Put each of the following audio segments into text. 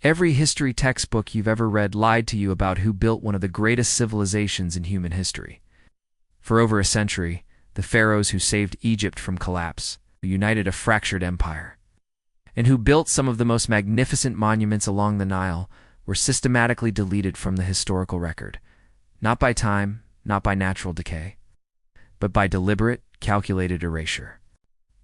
Every history textbook you've ever read lied to you about who built one of the greatest civilizations in human history. For over a century, the pharaohs who saved Egypt from collapse, who united a fractured empire, and who built some of the most magnificent monuments along the Nile, were systematically deleted from the historical record, not by time, not by natural decay, but by deliberate, calculated erasure.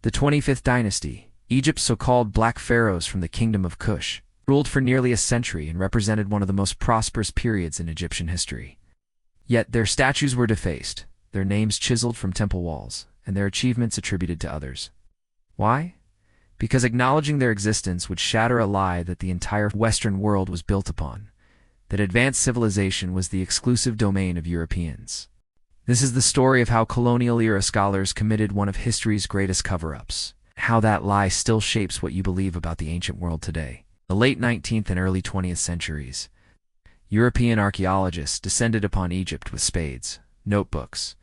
The 25th Dynasty, Egypt's so-called Black Pharaohs from the kingdom of Kush, ruled for nearly a century and represented one of the most prosperous periods in Egyptian history. Yet their statues were defaced, their names chiseled from temple walls, and their achievements attributed to others. Why? Because acknowledging their existence would shatter a lie that the entire Western world was built upon, that advanced civilization was the exclusive domain of Europeans. This is the story of how colonial-era scholars committed one of history's greatest cover-ups, how that lie still shapes what you believe about the ancient world today. The late 19th and early 20th centuries, European archaeologists descended upon Egypt with spades, notebooks,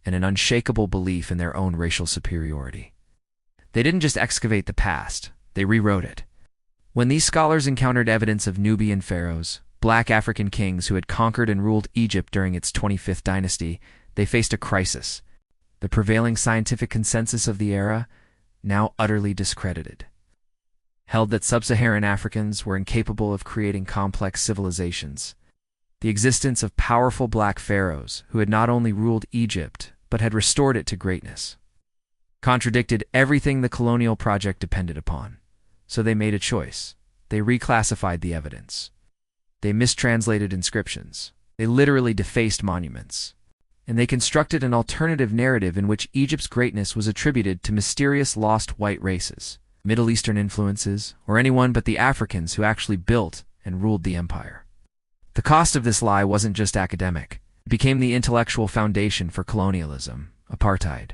and an unshakable belief in their own racial superiority. They didn't just excavate the past, they rewrote it. When these scholars encountered evidence of Nubian pharaohs, black African kings who had conquered and ruled Egypt during its 25th dynasty, they faced a crisis. The prevailing scientific consensus of the era, now utterly discredited, held that sub-Saharan Africans were incapable of creating complex civilizations. The existence of powerful black pharaohs, who had not only ruled Egypt, but had restored it to greatness, contradicted everything the colonial project depended upon. So they made a choice. They reclassified the evidence. They mistranslated inscriptions. They literally defaced monuments. And they constructed an alternative narrative in which Egypt's greatness was attributed to mysterious lost white races, Middle Eastern influences, or anyone but the Africans who actually built and ruled the empire. The cost of this lie wasn't just academic. It became the intellectual foundation for colonialism, apartheid,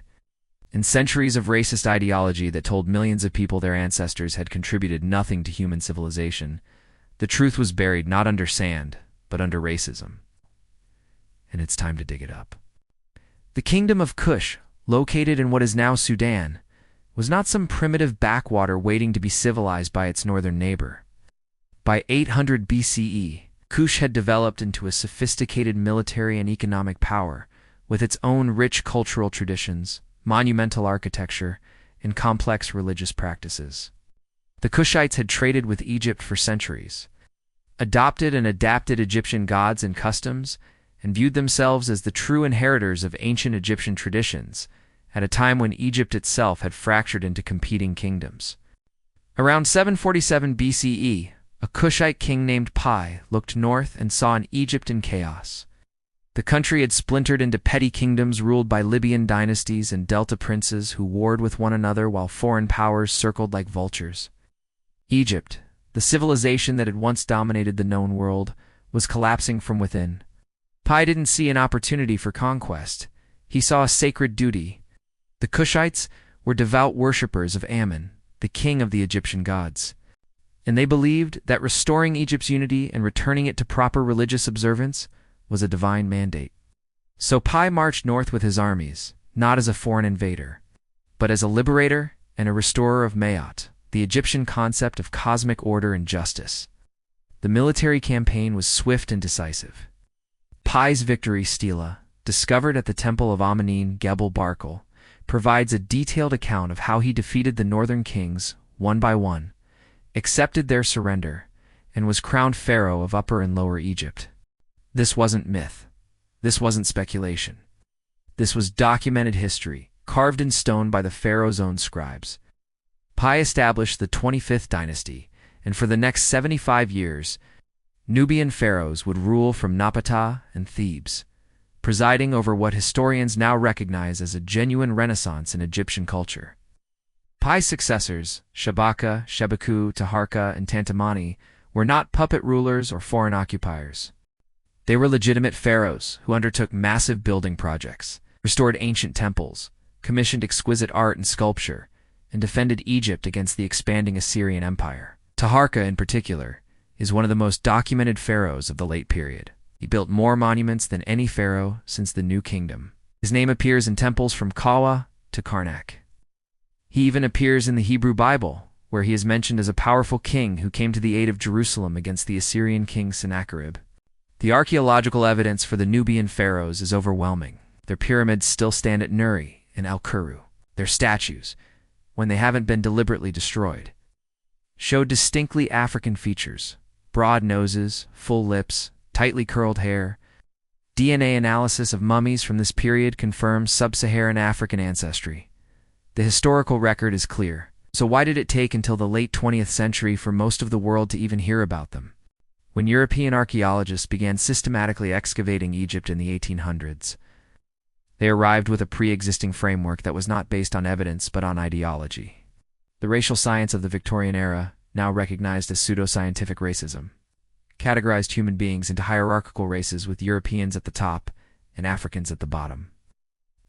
and centuries of racist ideology that told millions of people their ancestors had contributed nothing to human civilization. The truth was buried not under sand, but under racism. And it's time to dig it up. The kingdom of Kush, located in what is now Sudan, was not some primitive backwater waiting to be civilized by its northern neighbor. By 800 BCE, Kush had developed into a sophisticated military and economic power, with its own rich cultural traditions, monumental architecture, and complex religious practices. The Kushites had traded with Egypt for centuries, adopted and adapted Egyptian gods and customs, and viewed themselves as the true inheritors of ancient Egyptian traditions, at a time when Egypt itself had fractured into competing kingdoms. Around 747 BCE, a Kushite king named Piye looked north and saw an Egypt in chaos. The country had splintered into petty kingdoms ruled by Libyan dynasties and Delta princes who warred with one another while foreign powers circled like vultures. Egypt, the civilization that had once dominated the known world, was collapsing from within. Piye didn't see an opportunity for conquest. He saw a sacred duty. The Kushites were devout worshippers of Ammon, the king of the Egyptian gods, and they believed that restoring Egypt's unity and returning it to proper religious observance was a divine mandate. So Piye marched north with his armies, not as a foreign invader, but as a liberator and a restorer of Maat, the Egyptian concept of cosmic order and justice. The military campaign was swift and decisive. Piye's victory stela, discovered at the temple of Amenine Gebel Barkal, provides a detailed account of how he defeated the northern kings, one by one, accepted their surrender, and was crowned pharaoh of Upper and Lower Egypt. This wasn't myth. This wasn't speculation. This was documented history, carved in stone by the pharaoh's own scribes. Piye established the 25th Dynasty, and for the next 75 years, Nubian pharaohs would rule from Napata and Thebes, presiding over what historians now recognize as a genuine renaissance in Egyptian culture. Piye's successors, Shabaka, Shebeku, Taharqa, and Tantamani, were not puppet rulers or foreign occupiers. They were legitimate pharaohs who undertook massive building projects, restored ancient temples, commissioned exquisite art and sculpture, and defended Egypt against the expanding Assyrian Empire. Taharqa, in particular, is one of the most documented pharaohs of the late period. He built more monuments than any pharaoh since the New Kingdom. His name appears in temples from Kawa to Karnak. He even appears in the Hebrew Bible, where where he is mentioned as a powerful king who came to the aid of Jerusalem against the Assyrian king Sennacherib. The archaeological evidence for the Nubian pharaohs is overwhelming. Their pyramids still stand at Nuri and Al-Kuru. Their statues, when they haven't been deliberately destroyed, show distinctly African features: broad noses, full lips, tightly curled hair. DNA analysis of mummies from this period confirms sub-Saharan African ancestry. The historical record is clear. So why did it take until the late 20th century for most of the world to even hear about them? When European archaeologists began systematically excavating Egypt in the 1800s, they arrived with a pre-existing framework that was not based on evidence but on ideology. The racial science of the Victorian era, now recognized as pseudoscientific racism, categorized human beings into hierarchical races with Europeans at the top and Africans at the bottom.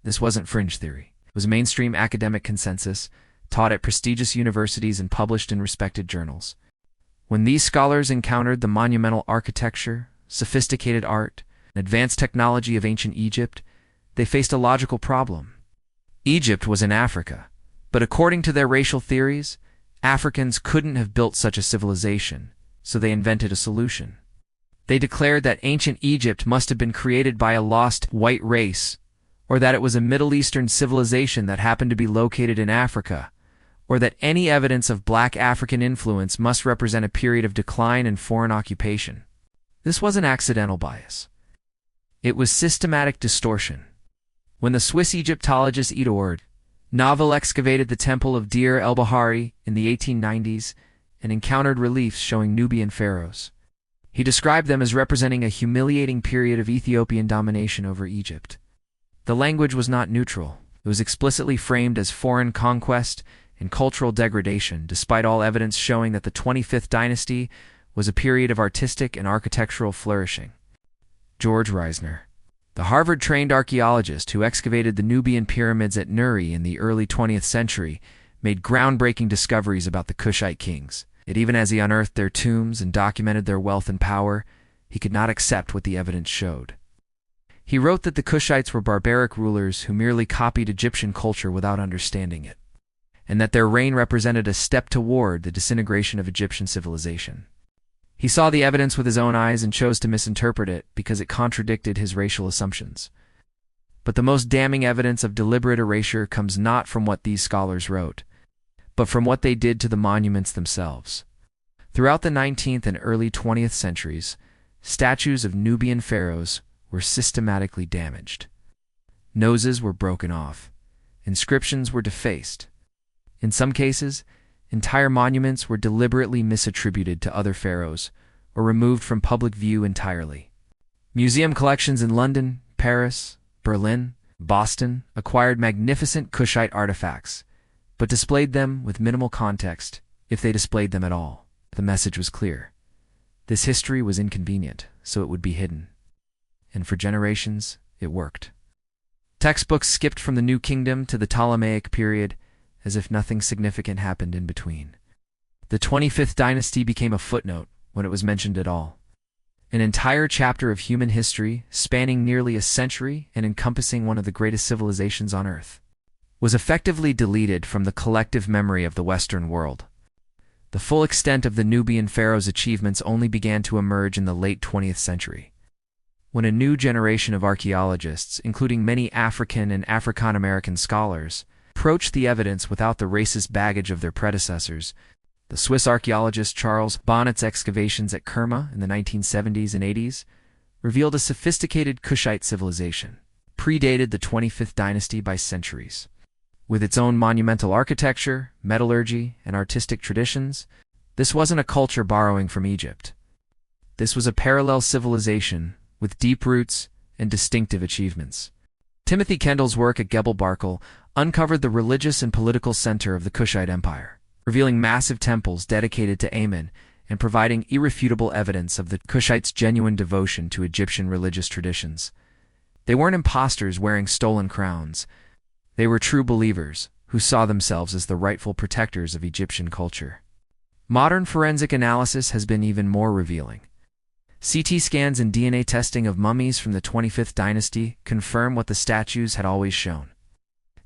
This wasn't fringe theory. It was mainstream academic consensus, taught at prestigious universities and published in respected journals. When these scholars encountered the monumental architecture, sophisticated art, and advanced technology of ancient Egypt, they faced a logical problem. Egypt was in Africa, but according to their racial theories, Africans couldn't have built such a civilization, so they invented a solution. They declared that ancient Egypt must have been created by a lost white race, or that it was a Middle Eastern civilization that happened to be located in Africa, or that any evidence of black African influence must represent a period of decline and foreign occupation. This wasn't accidental bias. It was systematic distortion. When the Swiss Egyptologist Eduard Novel excavated the temple of Deir el-Bahari in the 1890s and encountered reliefs showing Nubian pharaohs, he described them as representing a humiliating period of Ethiopian domination over Egypt. The language was not neutral. It was explicitly framed as foreign conquest and cultural degradation, despite all evidence showing that the 25th Dynasty was a period of artistic and architectural flourishing. George Reisner, the Harvard-trained archaeologist who excavated the Nubian pyramids at Nuri in the early 20th century, made groundbreaking discoveries about the Kushite kings. Yet even as he unearthed their tombs and documented their wealth and power, he could not accept what the evidence showed. He wrote that the Kushites were barbaric rulers who merely copied Egyptian culture without understanding it, and that their reign represented a step toward the disintegration of Egyptian civilization. He saw the evidence with his own eyes and chose to misinterpret it because it contradicted his racial assumptions. But the most damning evidence of deliberate erasure comes not from what these scholars wrote, but from what they did to the monuments themselves. Throughout the 19th and early 20th centuries, statues of Nubian pharaohs were systematically damaged. Noses were broken off. Inscriptions were defaced. In some cases, entire monuments were deliberately misattributed to other pharaohs or removed from public view entirely. Museum collections in London, Paris, Berlin, Boston acquired magnificent Kushite artifacts, but displayed them with minimal context, if they displayed them at all. The message was clear. This history was inconvenient, so it would be hidden. And for generations, it worked. Textbooks skipped from the New Kingdom to the Ptolemaic period, as if nothing significant happened in between. The 25th Dynasty became a footnote when it was mentioned at all. An entire chapter of human history, spanning nearly a century and encompassing one of the greatest civilizations on Earth, was effectively deleted from the collective memory of the Western world. The full extent of the Nubian pharaohs' achievements only began to emerge in the late 20th century, when a new generation of archaeologists, including many African and African-American scholars, approached the evidence without the racist baggage of their predecessors. The Swiss archaeologist Charles Bonnet's excavations at Kerma in the 1970s and 80s revealed a sophisticated Kushite civilization, predated the 25th Dynasty by centuries. With its own monumental architecture, metallurgy, and artistic traditions, this wasn't a culture borrowing from Egypt. This was a parallel civilization with deep roots and distinctive achievements. Timothy Kendall's work at Gebel Barkal uncovered the religious and political center of the Kushite Empire, revealing massive temples dedicated to Amun and providing irrefutable evidence of the Kushites' genuine devotion to Egyptian religious traditions. They weren't imposters wearing stolen crowns. They were true believers who saw themselves as the rightful protectors of Egyptian culture. Modern forensic analysis has been even more revealing. CT scans and DNA testing of mummies from the 25th Dynasty confirm what the statues had always shown.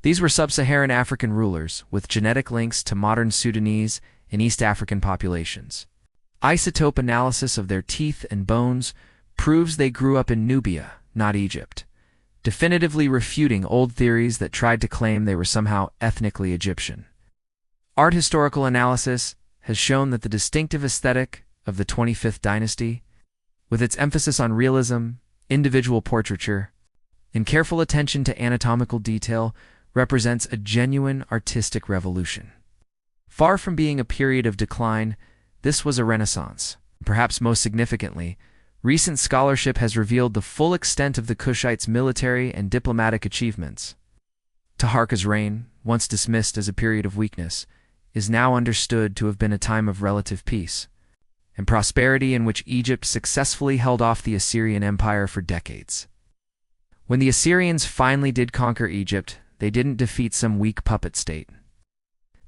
These were sub-Saharan African rulers with genetic links to modern Sudanese in East African populations. Isotope analysis of their teeth and bones proves they grew up in Nubia, not Egypt, definitively refuting old theories that tried to claim they were somehow ethnically Egyptian. Art historical analysis has shown that the distinctive aesthetic of the 25th Dynasty, with its emphasis on realism, individual portraiture, and careful attention to anatomical detail, represents a genuine artistic revolution. Far from being a period of decline, this was a renaissance. Perhaps most significantly, recent scholarship has revealed the full extent of the Kushites' military and diplomatic achievements. Taharqa's reign, once dismissed as a period of weakness, is now understood to have been a time of relative peace and prosperity in which Egypt successfully held off the Assyrian Empire for decades. When the Assyrians finally did conquer Egypt, they didn't defeat some weak puppet state.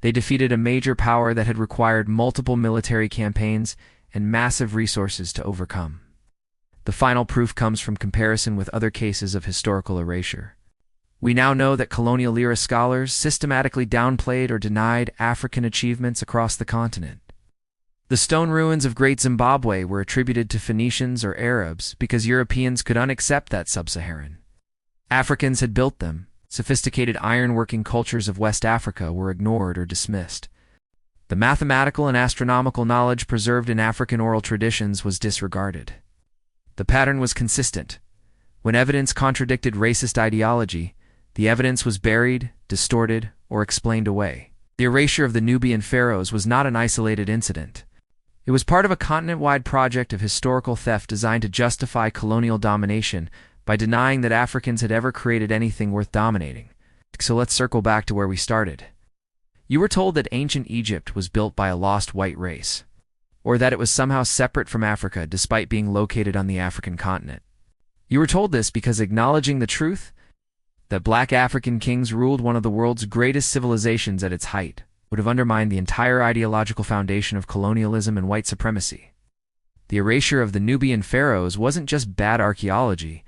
They defeated a major power that had required multiple military campaigns and massive resources to overcome. The final proof comes from comparison with other cases of historical erasure. We now know that colonial era scholars systematically downplayed or denied African achievements across the continent. The stone ruins of Great Zimbabwe were attributed to Phoenicians or Arabs because Europeans could unaccept that sub-Saharan. Africans had built them. Sophisticated ironworking cultures of West Africa were ignored or dismissed. The mathematical and astronomical knowledge preserved in African oral traditions was disregarded. The pattern was consistent. When evidence contradicted racist ideology, the evidence was buried, distorted, or explained away. The erasure of the Nubian Pharaohs was not an isolated incident. It was part of a continent-wide project of historical theft designed to justify colonial domination by denying that Africans had ever created anything worth dominating. So let's circle back to where we started. You were told that ancient Egypt was built by a lost white race, or that it was somehow separate from Africa despite being located on the African continent. You were told this because acknowledging the truth that black African kings ruled one of the world's greatest civilizations at its height would have undermined the entire ideological foundation of colonialism and white supremacy. The erasure of the Nubian Pharaohs wasn't just bad archaeology.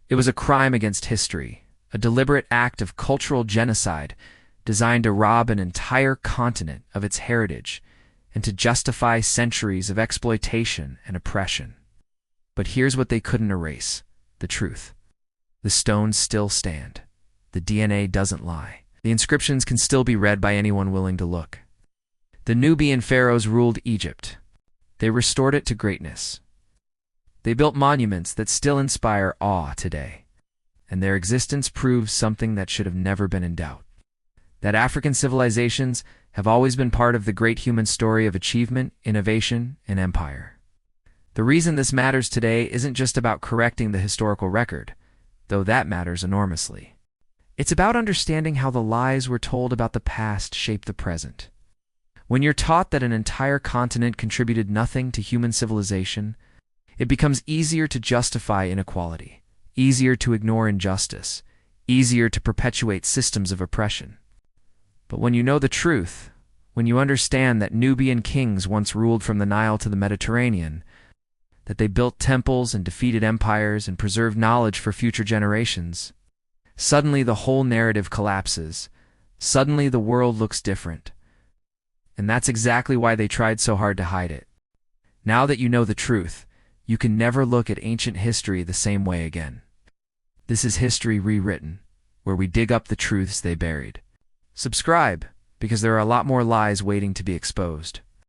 It was a crime against history, a deliberate act of cultural genocide designed to rob an entire continent of its heritage and to justify centuries of exploitation and oppression. But here's what they couldn't erase: the truth. The stones still stand. The DNA doesn't lie. The inscriptions can still be read by anyone willing to look. The Nubian Pharaohs ruled Egypt. They restored it to greatness. They built monuments that still inspire awe today, and their existence proves something that should have never been in doubt: that African civilizations have always been part of the great human story of achievement, innovation, and empire. The reason this matters today isn't just about correcting the historical record, though that matters enormously. It's about understanding how the lies we're told about the past shape the present. When you're taught that an entire continent contributed nothing to human civilization, it becomes easier to justify inequality, easier to ignore injustice, easier to perpetuate systems of oppression. But when you know the truth, when you understand that Nubian kings once ruled from the Nile to the Mediterranean, that they built temples and defeated empires and preserved knowledge for future generations, suddenly the whole narrative collapses. Suddenly the world looks different. And that's exactly why they tried so hard to hide it. Now that you know the truth, you can never look at ancient history the same way again. This is History Rewritten, where we dig up the truths they buried. Subscribe, because there are a lot more lies waiting to be exposed.